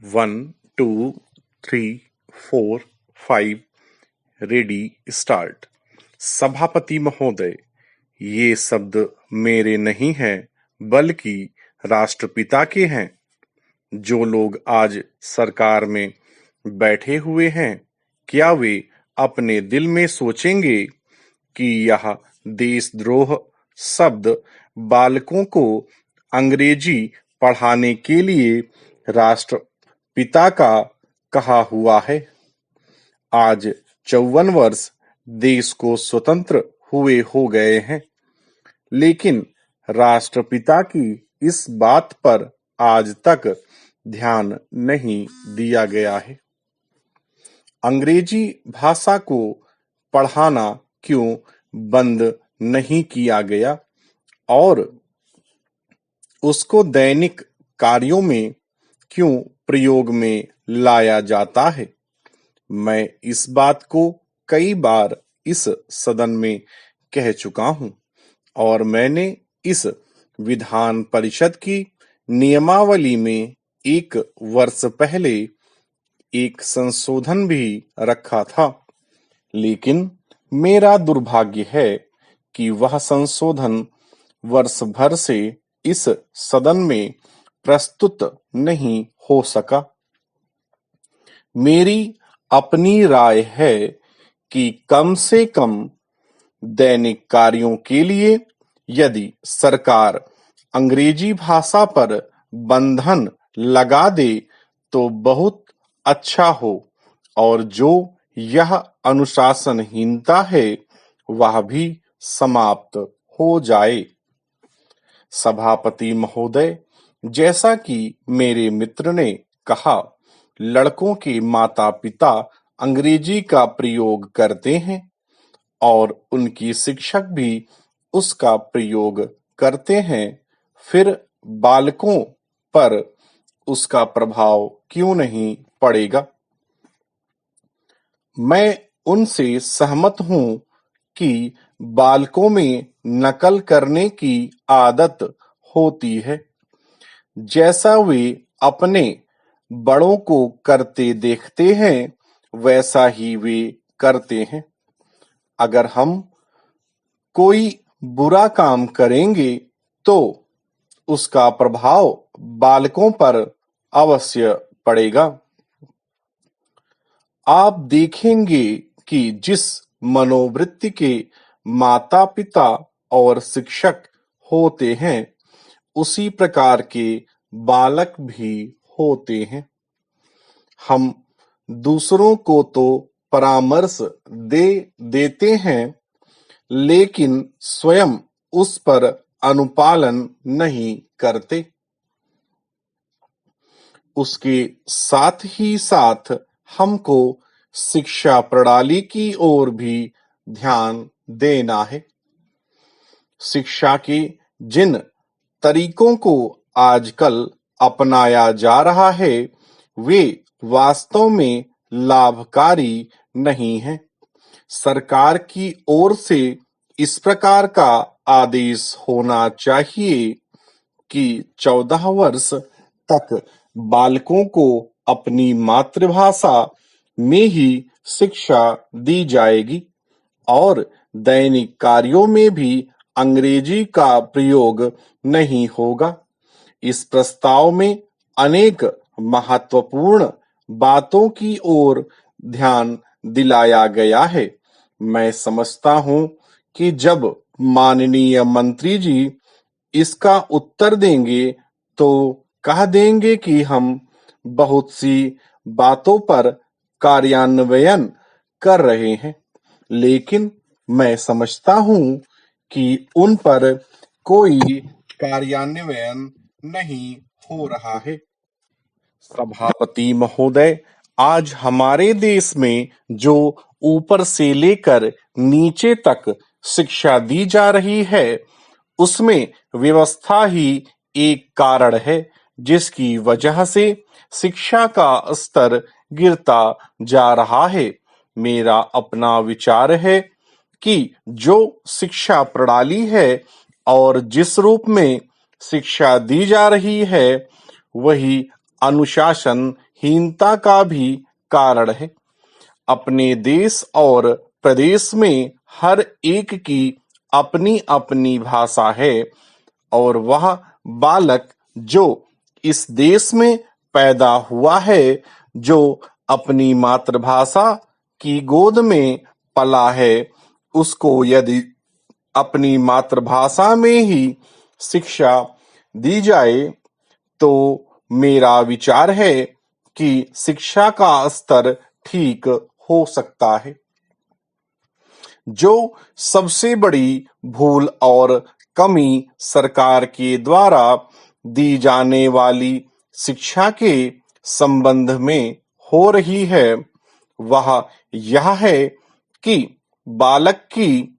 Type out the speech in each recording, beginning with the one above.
One two three four five ready start. सभापति महोदय, ये शब्द मेरे नहीं हैं बल्कि राष्ट्रपिता के हैं। जो लोग आज सरकार में बैठे हुए हैं, क्या वे अपने दिल में सोचेंगे कि यह देशद्रोह शब्द बालकों को अंग्रेजी पढ़ाने के लिए राष्ट्रपिता का कहा हुआ है? आज 54 वर्ष देश को स्वतंत्र हुए हो गए हैं, लेकिन राष्ट्रपिता की इस बात पर आज तक ध्यान नहीं दिया गया है। अंग्रेजी भाषा को पढ़ाना क्यों बंद नहीं किया गया और उसको दैनिक कार्यों में क्यों प्रयोग में लाया जाता है? मैं इस बात को कई बार इस सदन में कह चुका हूं और मैंने इस विधान परिषद की नियमावली में 1 वर्ष पहले एक संशोधन भी रखा था, लेकिन मेरा दुर्भाग्य है कि वह संशोधन वर्ष भर से इस सदन में प्रस्तुत नहीं हो सका। मेरी अपनी राय है कि कम से कम दैनिक कार्यों के लिए यदि सरकार अंग्रेजी भाषा पर बंधन लगा दे तो बहुत अच्छा हो और जो यह अनुशासनहीनता है वह भी समाप्त हो जाए। सभापति महोदय, जैसा कि मेरे मित्र ने कहा, लड़कों के माता पिता अंग्रेजी का प्रयोग करते हैं और उनकी शिक्षक भी उसका प्रयोग करते हैं, फिर बालकों पर उसका प्रभाव क्यों नहीं पड़ेगा? मैं उनसे सहमत हूं कि बालकों में नकल करने की आदत होती है, जैसा वे अपने बड़ों को करते देखते हैं वैसा ही वे करते हैं। अगर हम कोई बुरा काम करेंगे तो उसका प्रभाव बालकों पर अवश्य पड़ेगा। आप देखेंगे कि जिस मनोवृत्ति के माता पिता और शिक्षक होते हैं उसी प्रकार के बालक भी होते हैं। हम दूसरों को तो परामर्श दे देते हैं, लेकिन स्वयं उस पर अनुपालन नहीं करते। उसके साथ ही साथ हमको शिक्षा प्रणाली की ओर भी ध्यान देना है। शिक्षा के जिन तरीकों को आजकल अपनाया जा रहा है वे वास्तव में लाभकारी नहीं है। सरकार की ओर से इस प्रकार का आदेश होना चाहिए कि 14 वर्ष तक बालकों को अपनी मातृभाषा में ही शिक्षा दी जाएगी और दैनिक कार्यों में भी अंग्रेजी का प्रयोग नहीं होगा। इस प्रस्ताव में अनेक महत्वपूर्ण बातों की ओर ध्यान दिलाया गया है। मैं समझता हूं कि जब माननीय मंत्री जी इसका उत्तर देंगे तो कह देंगे कि हम बहुत सी बातों पर कार्यान्वयन कर रहे हैं, लेकिन मैं समझता हूं कि उन पर कोई कार्यान्वयन नहीं हो रहा है। सभापति महोदय, आज हमारे देश में जो ऊपर से लेकर नीचे तक शिक्षा दी जा रही है उसमें व्यवस्था ही एक कारण है जिसकी वजह से शिक्षा का स्तर गिरता जा रहा है। मेरा अपना विचार है कि जो शिक्षा प्रणाली है और जिस रूप में शिक्षा दी जा रही है वही अनुशासनहीनता का भी कारण है। अपने देश और प्रदेश में हर एक की अपनी अपनी भाषा है और वह बालक जो इस देश में पैदा हुआ है, जो अपनी मातृभाषा की गोद में पला है, उसको यदि अपनी मातृभाषा में ही शिक्षा दी जाए तो मेरा विचार है कि शिक्षा का स्तर ठीक हो सकता है। जो सबसे बड़ी भूल और कमी सरकार के द्वारा दी जाने वाली शिक्षा के संबंध में हो रही है, वह यह है कि बालक की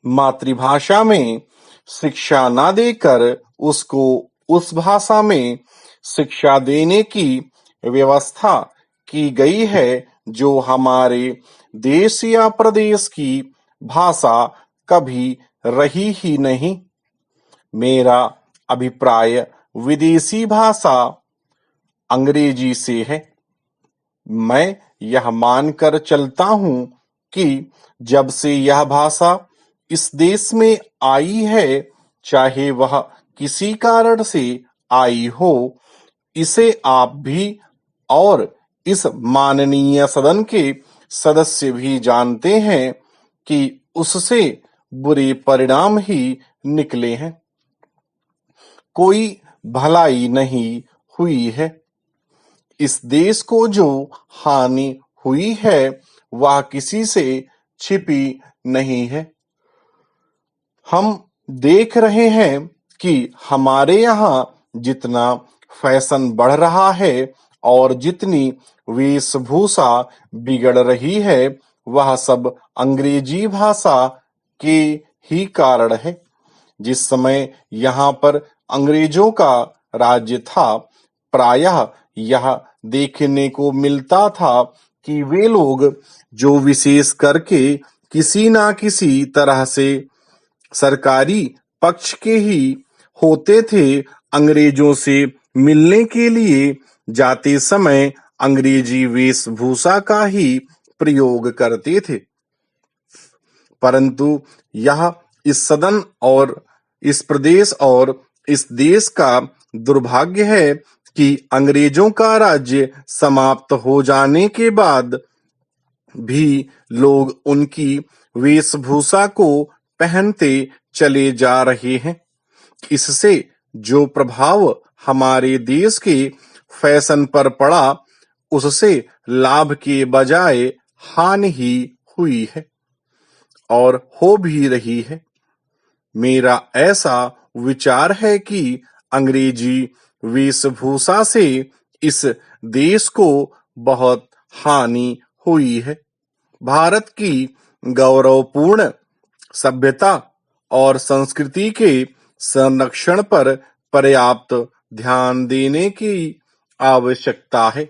मातृभाषा में शिक्षा न देकर उसको उस भाषा में शिक्षा देने की व्यवस्था की गई है जो हमारे देश या प्रदेश की भाषा कभी रही ही नहीं। मेरा अभिप्राय विदेशी भाषा अंग्रेजी से है। मैं यह मानकर चलता हूँ कि जब से यह भाषा इस देश में आई है, चाहे वह किसी कारण से आई हो, इसे आप भी और इस माननीय सदन के सदस्य भी जानते हैं कि उससे बुरे परिणाम ही निकले हैं। कोई भलाई नहीं हुई है। इस देश को जो हानि हुई है वह किसी से छिपी नहीं है। हम देख रहे हैं कि हमारे यहाँ जितना फैशन बढ़ रहा है और जितनी वेशभूषा बिगड़ रही है, वह सब अंग्रेजी भाषा के ही कारण है। जिस समय यहाँ पर अंग्रेजों का राज्य था, प्रायः यह देखने को मिलता था कि वे लोग जो विशेष करके किसी ना किसी तरह से सरकारी पक्ष के ही होते थे, अंग्रेजों से मिलने के लिए जाते समय अंग्रेजी वेशभूषा का ही प्रयोग करते थे। परंतु यह इस सदन और इस प्रदेश और इस देश का दुर्भाग्य है कि अंग्रेजों का राज्य समाप्त हो जाने के बाद भी लोग उनकी वेशभूषा को पहनते चले जा रहे हैं। इससे जो प्रभाव हमारे देश के फैशन पर पड़ा, उससे लाभ के बजाय हानि ही हुई है और हो भी रही है। मेरा ऐसा विचार है कि अंग्रेजी वेशभूषा से इस देश को बहुत हानि हुई है। भारत की गौरवपूर्ण सभ्यता और संस्कृति के संरक्षण पर पर्याप्त ध्यान देने की आवश्यकता है।